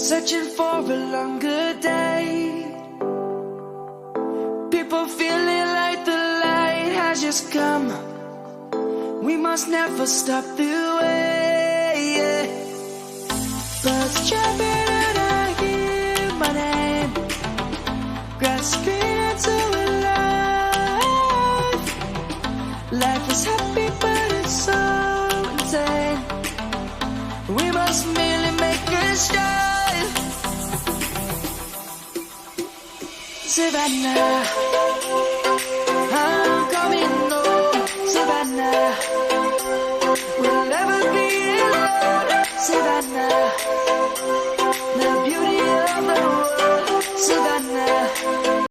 searching for a longer day. People feeling like the light has just come. We must never stop the way. Birds chirping and I hear my name, grasping into a life. Life is happy but it's so insane. We must merely make a start. Savannah.